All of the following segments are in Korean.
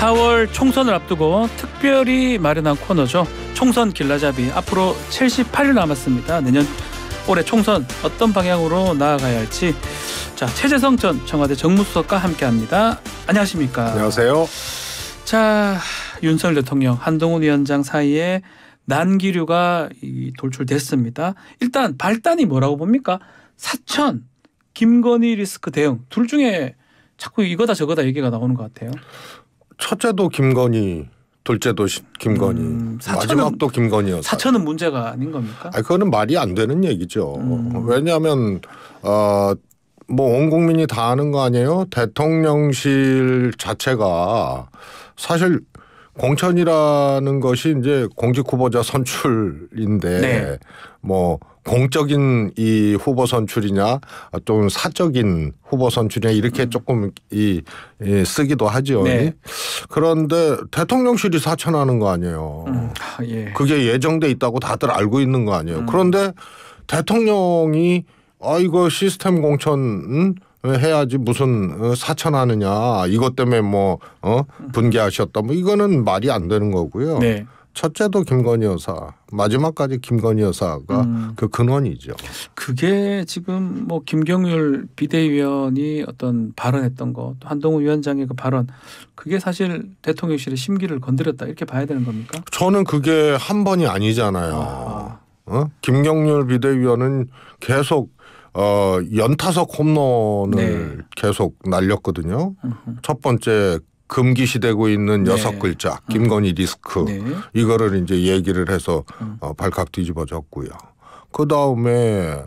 4월 총선을 앞두고 특별히 마련한 코너죠. 총선 길라잡이. 앞으로 78일 남았습니다. 내년 올해 총선 어떤 방향으로 나아가야 할지. 자, 최재성 전 청와대 정무수석과 함께합니다. 안녕하십니까? 안녕하세요. 자, 윤석열 대통령, 한동훈 위원장 사이에 난기류가 돌출됐습니다. 일단 발단이 뭐라고 봅니까? 사천, 김건희 리스크 대응 둘 중에 자꾸 이거다 저거다 얘기가 나오는 것 같아요. 첫째도 김건희, 둘째도 김건희, 마지막도 김건희였어요. 사천은 문제가 아닌 겁니까? 아니, 그거는 말이 안 되는 얘기죠. 왜냐하면 뭐 온 국민이 다 아는 거 아니에요? 대통령실 자체가 사실 공천이라는 것이 이제 공직 후보자 선출인데 네. 뭐 공적인 이 후보 선출이냐 좀 사적인 후보 선출이냐 이렇게 조금 쓰기도 하죠. 네. 그런데 대통령실이 사천하는 거 아니에요. 예. 그게 예정돼 있다고 다들 알고 있는 거 아니에요. 그런데 대통령이 이거 시스템 공천 해야지 무슨 사천하느냐 이것 때문에 뭐 분개하셨다 뭐 이거는 말이 안 되는 거고요. 네. 첫째도 김건희 여사, 마지막까지 김건희 여사가 그 근원이죠. 그게 지금 뭐 김경률 비대위원이 어떤 발언했던 거, 또 한동훈 위원장의 그 발언, 그게 사실 대통령실의 심기를 건드렸다 이렇게 봐야 되는 겁니까? 저는 그게 한 번이 아니잖아요. 김경률 비대위원은 계속 연타석 홈런을 계속 날렸거든요. 첫 번째 금기시되고 있는 6글자 김건희 리스크 이거를 이제 얘기를 해서 발칵 뒤집어졌고요. 그 다음에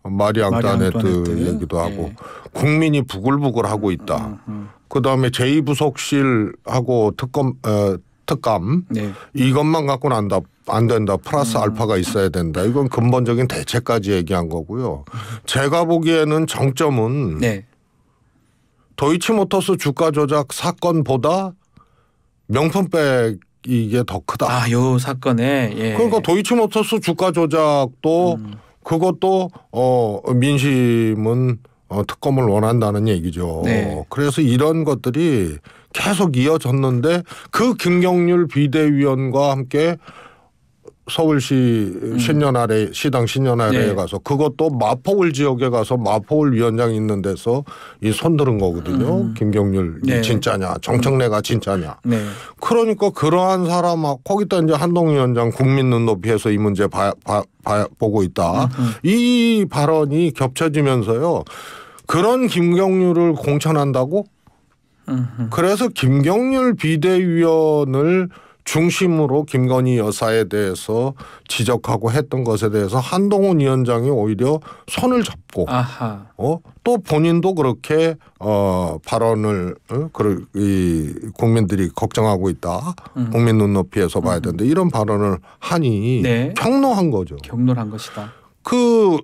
마리 앙뚜아네트 얘기도 하고 국민이 부글부글하고 있다. 그 다음에 제2부속실하고 특감 이것만 갖고는 안 된다. 플러스 알파가 있어야 된다. 이건 근본적인 대책까지 얘기한 거고요. 제가 보기에는 정점은 도이치모터스 주가 조작 사건보다 명품백 이게 더 크다. 요 사건에. 예. 그러니까 도이치모터스 주가 조작도 그것도 민심은 특검을 원한다는 얘기죠. 그래서 이런 것들이 계속 이어졌는데 그 김경률 비대위원과 함께 서울시 신년아래 시당 신년아래에 가서 그것도 마포울 지역에 가서 마포울 위원장 있는 데서 이 손들은 거거든요. 김경률이 진짜냐 정청래가 진짜냐. 그러니까 그러한 사람 거기다 이제 한동훈 위원장 국민 눈높이에서 이 문제 보고 있다. 이 발언이 겹쳐지면서요. 그런 김경률을 공천한다고? 그래서 김경률 비대위원을 중심으로 김건희 여사에 대해서 지적하고 했던 것에 대해서 한동훈 위원장이 오히려 손을 잡고 또 본인도 그렇게 발언을 국민들이 걱정하고 있다. 국민 눈높이에서 봐야 되는데 이런 발언을 하니 평노한 거죠. 격노한 것이다. 그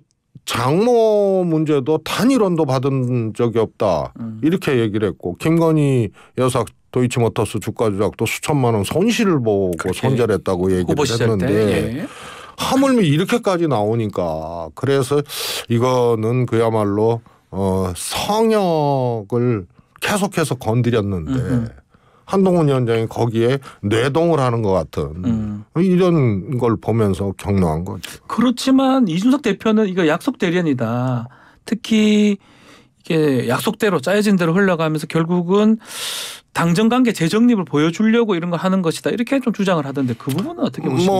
장모 문제도 단일원도 받은 적이 없다. 이렇게 얘기를 했고 김건희 여사 도이치모터스 주가 조작도 수천만 원 손실을 보고 손절했다고 얘기를 했는데 하물며 이렇게까지 나오니까 그래서 이거는 그야말로 성역을 계속해서 건드렸는데 한동훈 위원장이 거기에 뇌동을 하는 것 같은 이런 걸 보면서 격노한 거죠. 그렇지만 이준석 대표는 이거 약속 대련이다. 특히 이게 약속대로 짜여진 대로 흘러가면서 결국은 당정관계 재정립을 보여주려고 이런 걸 하는 것이다. 이렇게 좀 주장을 하던데 그 부분은 어떻게 보십니까?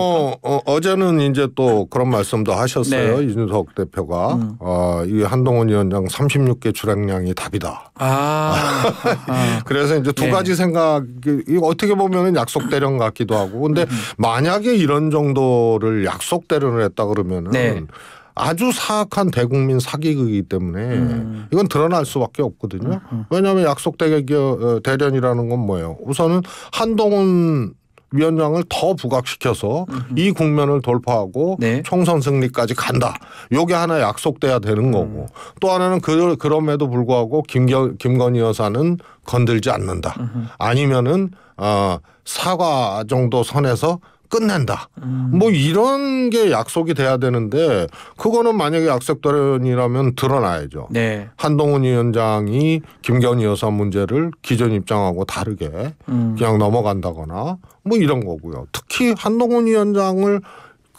어제는 이제 또 그런 말씀도 하셨어요. 이준석 대표가 이 한동훈 위원장 36개 출항량이 답이다. 그래서 이제 두 가지 생각이 어떻게 보면 약속 대련 같기도 하고 근데 만약에 이런 정도를 약속 대련을 했다 그러면은 아주 사악한 대국민 사기극이기 때문에 이건 드러날 수밖에 없거든요. 왜냐하면 약속 대련이라는 건 뭐예요? 우선은 한동훈 위원장을 더 부각시켜서 이 국면을 돌파하고 총선 승리까지 간다. 요게 하나 약속돼야 되는 거고 또 하나는 그럼에도 불구하고 김건희 여사는 건들지 않는다. 아니면은 사과 정도 선에서 끝낸다. 뭐 이런 게 약속이 돼야 되는데 그거는 만약에 약속대로라면 드러나야죠. 네. 한동훈 위원장이 김건희 여사 문제를 기존 입장하고 다르게 그냥 넘어간다거나 뭐 이런 거고요. 특히 한동훈 위원장을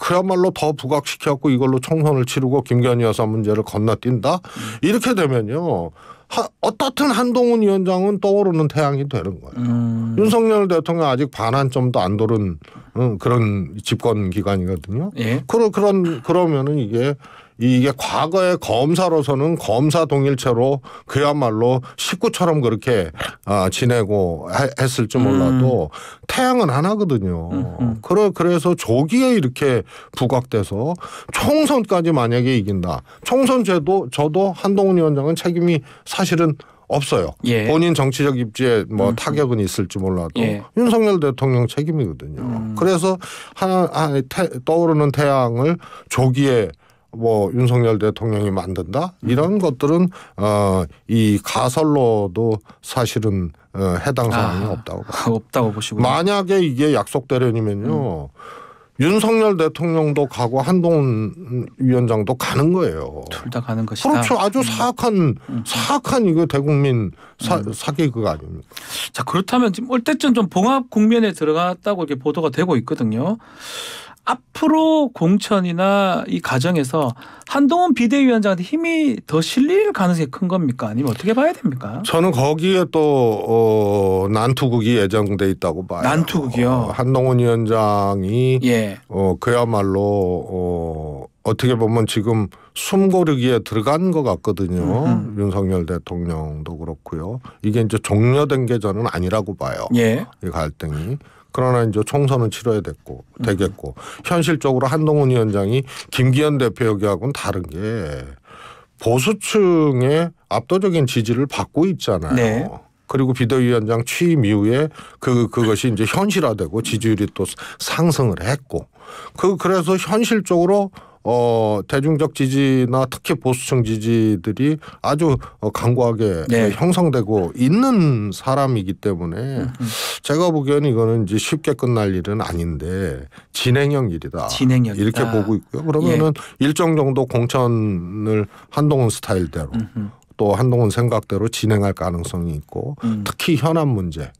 그야말로 더 부각시켜갖고 이걸로 총선을 치르고 김건희 여사 문제를 건너뛴다? 이렇게 되면요. 어떻든 한동훈 위원장은 떠오르는 태양이 되는 거예요. 윤석열 대통령 아직 반환점도 안 도른 그런 집권 기간이거든요. 예. 그러면은 이게 과거의 검사로서는 검사 동일체로 그야말로 식구처럼 그렇게 지내고 했을지 몰라도 태양은 하나거든요. 그래서 조기에 이렇게 부각돼서 총선까지 만약에 이긴다. 총선 저도 한동훈 위원장은 책임이 사실은 없어요. 예. 본인 정치적 입지에 뭐 타격은 있을지 몰라도 예. 윤석열 대통령 책임이거든요. 그래서 떠오르는 태양을 조기에 뭐 윤석열 대통령이 만든다 이런 것들은 이 가설로도 사실은 해당 사항이 없다고 보시고요. 만약에 이게 약속대로이면요. 윤석열 대통령도 가고 한동훈 위원장도 가는 거예요. 둘 다 가는 것이다. 그렇죠. 아주 사악한 이거 대국민 사기극 아닙니까? 자, 그렇다면 지금 올 때쯤 좀 봉합 국면에 들어갔다고 이렇게 보도가 되고 있거든요. 앞으로 공천이나 이 과정에서 한동훈 비대위원장한테 힘이 더 실릴 가능성이 큰 겁니까? 아니면 어떻게 봐야 됩니까? 저는 거기에 또 난투극이 예정돼 있다고 봐요. 난투극이요? 한동훈 위원장이 예. 그야말로 어떻게 보면 지금 숨고르기에 들어간 것 같거든요. 윤석열 대통령도 그렇고요. 이게 이제 종료된 게 저는 아니라고 봐요. 예. 이 갈등이. 그러나 이제 총선은 치러야 되겠고 현실적으로 한동훈 위원장이 김기현 대표하고는 다른 게 보수층의 압도적인 지지를 받고 있잖아요. 네. 그리고 비대위원장 취임 이후에 그것이 이제 현실화되고 지지율이 또 상승을 했고 그래서 현실적으로 대중적 지지나 특히 보수층 지지들이 아주 강고하게 네. 형성되고 있는 사람이기 때문에 제가 보기에는 이거는 이제 쉽게 끝날 일은 아닌데 진행형 일이다. 진행형이다. 이렇게 보고 있고요. 그러면은 일정 정도 공천을 한동훈 스타일대로 또 한동훈 생각대로 진행할 가능성이 있고 특히 현안 문제.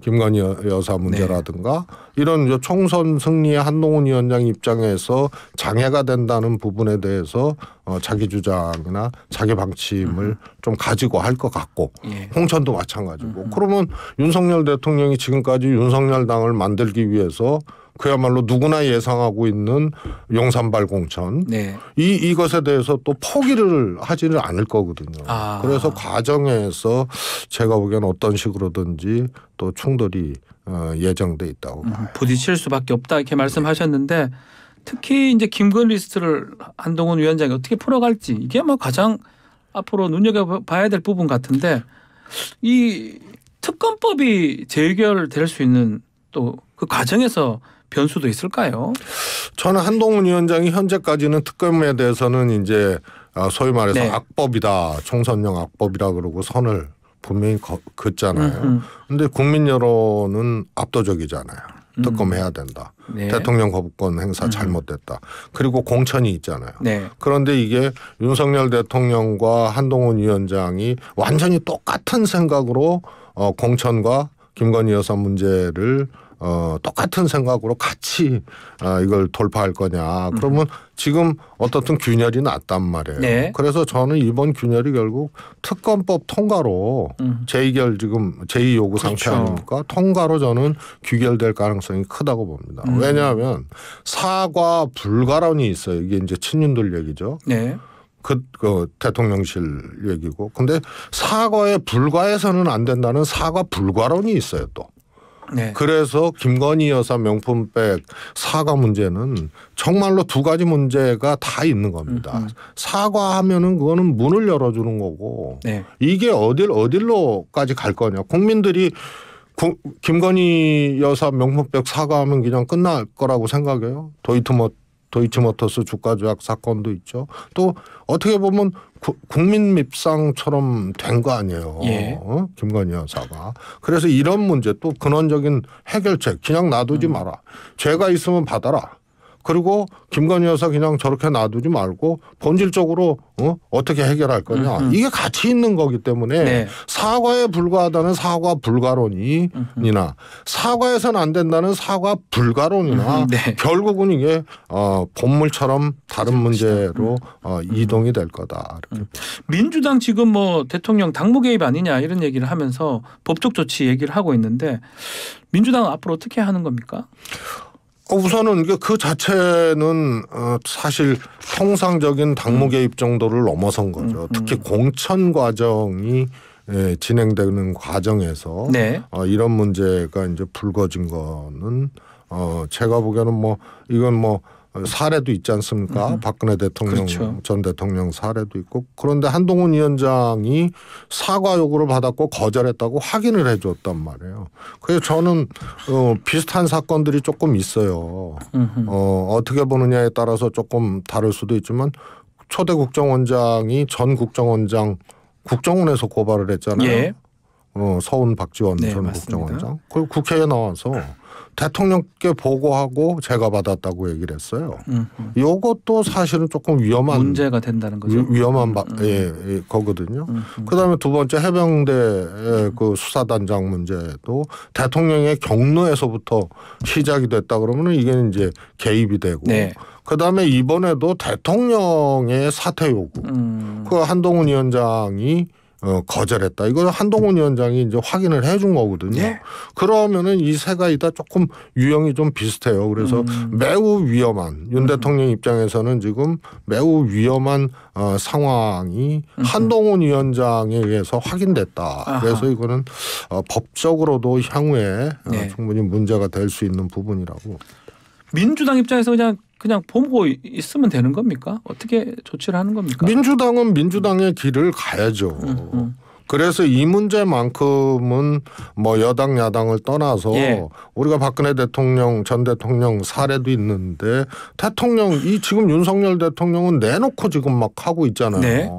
김건희 여사 문제라든가 이런 총선 승리에 한동훈 위원장 입장에서 장애가 된다는 부분에 대해서 자기 주장이나 자기 방침을 좀 가지고 할 것 같고 홍천도 마찬가지고 그러면 윤석열 대통령이 지금까지 윤석열 당을 만들기 위해서 그야말로 누구나 예상하고 있는 용산발 공천 이것에 대해서 또 포기를 하지는 않을 거거든요. 그래서 과정에서 제가 보기에는 어떤 식으로든지 또 충돌이 예정돼 있다고 봐요. 부딪힐 수밖에 없다 이렇게 말씀하셨는데 특히 이제 김건 리스트를 한동훈 위원장이 어떻게 풀어갈지 이게 뭐 가장 앞으로 눈여겨봐야 될 부분 같은데 이 특검법이 재결될 수 있는 또 그 과정에서 변수도 있을까요? 저는 한동훈 위원장이 현재까지는 특검에 대해서는 이제 소위 말해서 악법이다, 총선용 악법이라 그러고 선을 분명히 긋잖아요. 그런데 국민 여론은 압도적이잖아요. 특검해야 된다. 대통령 거부권 행사 잘못됐다. 그리고 공천이 있잖아요. 그런데 이게 윤석열 대통령과 한동훈 위원장이 완전히 똑같은 생각으로 공천과 김건희 여사 문제를 똑같은 생각으로 같이 이걸 돌파할 거냐. 그러면 지금 어떻든 균열이 났단 말이에요. 그래서 저는 이번 균열이 결국 특검법 통과로 재의결 지금 제2 요구 상태 아닙니까? 통과로 저는 규결될 가능성이 크다고 봅니다. 왜냐하면 사과 불가론이 있어요. 이게 이제 친윤들 얘기죠. 그 대통령실 얘기고. 근데 사과에 불과해서는 안 된다는 사과 불가론이 있어요 또. 그래서 김건희 여사 명품백 사과 문제는 정말로 두 가지 문제가 다 있는 겁니다. 사과하면은 그거는 문을 열어주는 거고 이게 어딜로까지 갈 거냐. 국민들이 김건희 여사 명품백 사과하면 그냥 끝날 거라고 생각해요. 도이트모 도이치모터스 주가 조작 사건도 있죠. 또 어떻게 보면 국민 밉상처럼 된 거 아니에요. 예. 김건희 여사가. 그래서 이런 문제 또 근원적인 해결책 그냥 놔두지 마라. 죄가 있으면 받아라. 그리고 김건희 여사 그냥 저렇게 놔두지 말고 본질적으로 어떻게 해결할 거냐. 이게 가치 있는 거기 때문에 네. 사과에 불과하다는 사과 불가론이나 사과해서는 안 된다는 사과 불가론이나 네. 결국은 이게 본물처럼 다른 문제로 이동이 될 거다. 이렇게. 민주당 지금 뭐 대통령 당무 개입 아니냐 이런 얘기를 하면서 법적 조치 얘기를 하고 있는데 민주당은 앞으로 어떻게 하는 겁니까? 우선은 그 자체는 사실 통상적인 당무 개입 정도를 넘어선 거죠. 특히 공천 과정이 진행되는 과정에서 네. 이런 문제가 이제 불거진 거는 제가 보기에는 뭐 이건 뭐 사례도 있지 않습니까? 박근혜 대통령 그렇죠. 전 대통령 사례도 있고 그런데 한동훈 위원장이 사과 요구를 받았고 거절했다고 확인을 해줬단 말이에요. 그래서 저는 비슷한 사건들이 조금 있어요. 어떻게 보느냐에 따라서 조금 다를 수도 있지만 초대 국정원장이 전 국정원장 국정원에서 고발을 했잖아요. 예. 서훈 박지원 네, 전 맞습니다. 국정원장. 그리고 국회에 나와서 대통령께 보고하고 제가 받았다고 얘기를 했어요. 이것도 사실은 조금 위험한 문제가 된다는 거죠. 위험한 거거든요. 그다음에 두 번째 해병대 그 수사단장 문제도 대통령의 경로에서부터 시작이 됐다 그러면 이게 이제 개입이 되고. 네. 그다음에 이번에도 대통령의 사퇴 요구. 그 한동훈 위원장이 거절했다. 이거 한동훈 위원장이 이제 확인을 해준 거거든요. 네. 그러면은 이 세 가지 다 조금 유형이 좀 비슷해요. 그래서 매우 위험한 윤 대통령 입장에서는 지금 매우 위험한 상황이 한동훈 위원장에 의해서 확인됐다. 아하. 그래서 이거는 법적으로도 향후에 네. 충분히 문제가 될 수 있는 부분이라고. 민주당 입장에서 그냥 보고 있으면 되는 겁니까? 어떻게 조치를 하는 겁니까? 민주당은 민주당의 길을 가야죠. 그래서 이 문제만큼은 뭐 여당 야당을 떠나서 예. 우리가 박근혜 대통령 전 대통령 사례도 있는데 대통령 이 지금 윤석열 대통령은 내놓고 지금 막 하고 있잖아요. 네.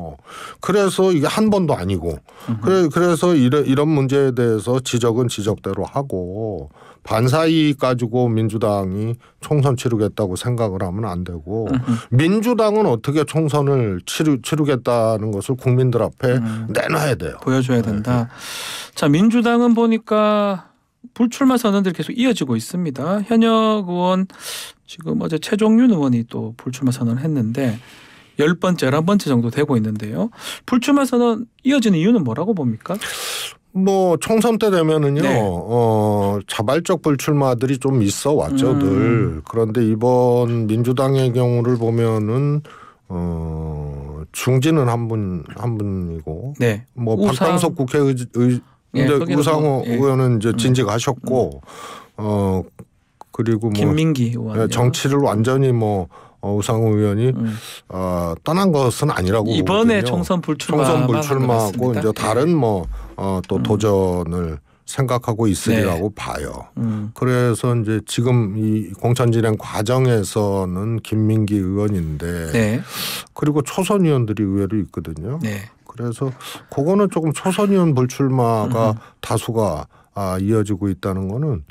그래서 이게 한 번도 아니고 그래서 이런 문제에 대해서 지적은 지적대로 하고 반사이익 가지고 민주당이 총선 치르겠다고 생각을 하면 안 되고 민주당은 어떻게 총선을 치르겠다는 것을 국민들 앞에 내놔야 돼요. 보여줘야 된다. 자, 민주당은 보니까 불출마 선언들이 계속 이어지고 있습니다. 현역 의원 지금 어제 최종윤 의원이 또 불출마 선언을 했는데 10번째, 11번째 정도 되고 있는데요. 불출마 선언 이어지는 이유는 뭐라고 봅니까? 뭐 총선 때 되면은요, 네. 자발적 불출마들이 좀 있어 왔죠, 늘. 그런데 이번 민주당의 경우를 보면은 중진은 한 분이고, 네. 뭐 우상. 박병석 예, 거기는 우상호 뭐, 예. 의원은 이제 진직하셨고, 그리고 뭐 김민기 의원 정치를 완전히 뭐 우상호 의원이 떠난 것은 아니라고 이번에 보거든요. 총선 불출마하고 이제 다른 뭐 또 도전을 생각하고 있으리라고 네. 봐요. 그래서 이제 지금 이 공천 진행 과정에서는 김민기 의원인데 네. 그리고 초선 의원들이 의외로 있거든요. 네. 그래서 그거는 조금 초선 의원 불출마가 다수가 이어지고 있다는 거는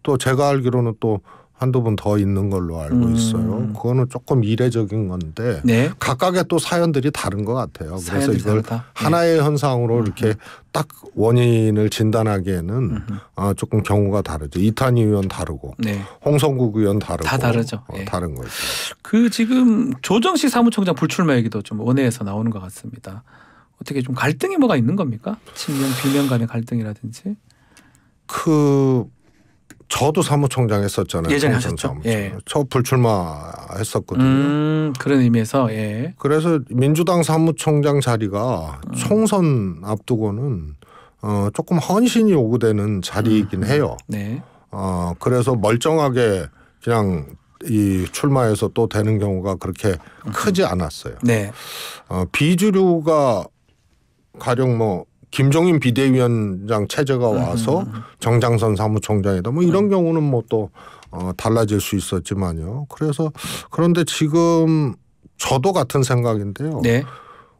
또 제가 알기로는 또 한두 분 더 있는 걸로 알고 있어요. 그거는 조금 이례적인 건데 네. 각각의 또 사연들이 다른 것 같아요. 그래서 사연들이 이걸 다르다. 하나의 현상으로 이렇게 딱 원인을 진단하기에는 조금 경우가 다르죠. 이탄희 의원 다르고 네. 홍성국 의원 다르고 다 다르죠. 예. 다른 거죠. 그 지금 조정식 사무총장 불출마 얘기도 좀 원회에서 나오는 것 같습니다. 어떻게 좀 갈등이 뭐가 있는 겁니까? 친명 비명 간의 갈등이라든지. 저도 사무총장 했었잖아요. 예전에 총선 하셨죠. 사무총장. 예. 저 불출마 했었거든요. 그런 의미에서 예. 그래서 민주당 사무총장 자리가 총선 앞두고는 조금 헌신이 요구되는 자리이긴 해요. 네. 그래서 멀쩡하게 그냥 이 출마해서 또 되는 경우가 그렇게 크지 않았어요. 네. 비주류가 가령 뭐 김종인 비대위원장 체제가 와서 정장선 사무총장이다. 뭐 이런 경우는 뭐 또 달라질 수 있었지만요. 그래서 그런데 지금 저도 같은 생각인데요. 네.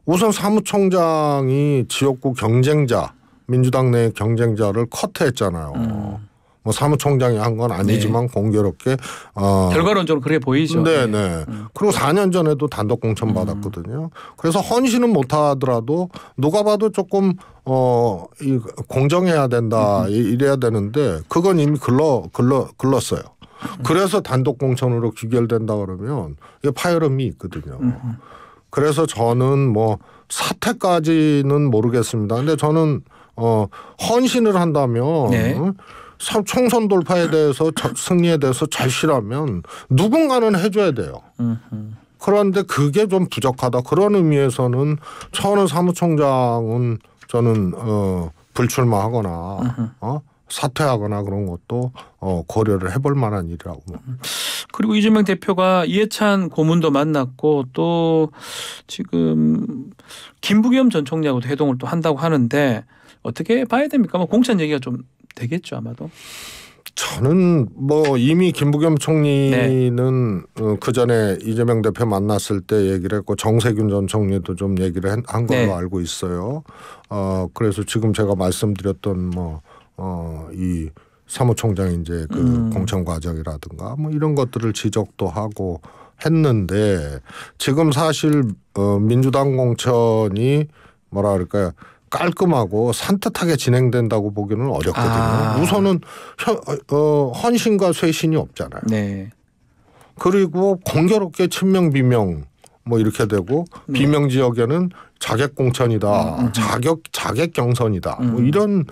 우선 사무총장이 지역구 경쟁자, 민주당 내 경쟁자를 커트했잖아요. 뭐 사무총장이 한 건 아니지만 공교롭게 결과론적으로 그래 보이죠. 네네. 그리고 4년 전에도 단독 공천 받았거든요. 그래서 헌신은 못하더라도 누가 봐도 조금 공정해야 된다 이래야 되는데 그건 이미 글렀어요. 그래서 단독 공천으로 귀결된다 그러면 이게 파열음이 있거든요. 그래서 저는 뭐 사퇴까지는 모르겠습니다. 근데 저는 헌신을 한다면 네. 총선 돌파에 대해서 승리에 대해서 절실하면 누군가는 해줘야 돼요. 그런데 그게 좀 부족하다. 그런 의미에서는 처는 사무총장은 저는 불출마하거나 사퇴하거나 그런 것도 고려를 해볼 만한 일이라고. 그리고 이재명 대표가 이해찬 고문도 만났고 또 지금 김부겸 전 총리하고도 회동을 또 한다고 하는데 어떻게 봐야 됩니까? 뭐 공천 얘기가 좀 되겠죠 아마도. 저는 뭐 이미 김부겸 총리는 그 전에 이재명 대표 만났을 때 얘기를 했고 정세균 전 총리도 좀 얘기를 한 걸로 알고 있어요. 그래서 지금 제가 말씀드렸던 이 사무총장 이제 그 공천 과정이라든가 뭐 이런 것들을 지적도 하고 했는데 지금 사실 민주당 공천이 뭐라 그럴까요? 깔끔하고 산뜻하게 진행된다고 보기는 어렵거든요. 우선은 헌신과 쇄신이 없잖아요. 네. 그리고 공교롭게 친명 비명 뭐 이렇게 되고 비명 지역에는 자객 공천이다, 자객 경선이다, 뭐 이런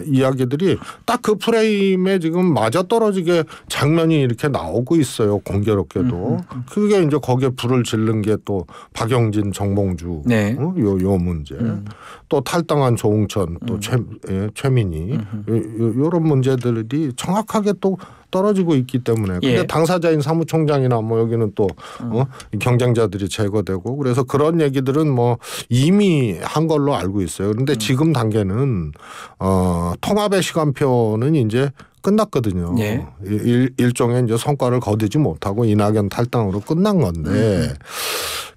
이야기들이 딱 그 프레임에 지금 맞아떨어지게 장면이 이렇게 나오고 있어요. 공교롭게도 그게 이제 거기에 불을 지른 게 또 박영진, 정몽주, 네. 요 문제, 또 탈당한 조응천, 또 최민희 이런 문제들이 정확하게 또 떨어지고 있기 때문에 근데 당사자인 사무총장이나 뭐 여기는 또 경쟁자들이 제거되고 그래서 그런 얘기들은 뭐 이미 한 걸로 알고 있어요. 그런데 지금 단계는 통합의 시간표는 이제 끝났거든요. 예. 일종의 이제 성과를 거두지 못하고 이낙연 탈당으로 끝난 건데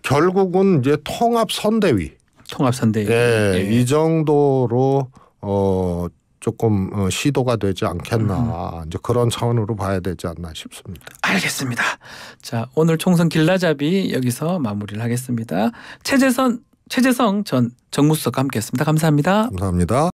결국은 이제 통합선대위. 통합선대위. 예. 이 정도로 조금 시도가 되지 않겠나 이제 그런 차원으로 봐야 되지 않나 싶습니다. 알겠습니다. 자, 오늘 총선 길라잡이 여기서 마무리를 하겠습니다. 최재성 전 정무수석과 함께했습니다. 감사합니다. 감사합니다.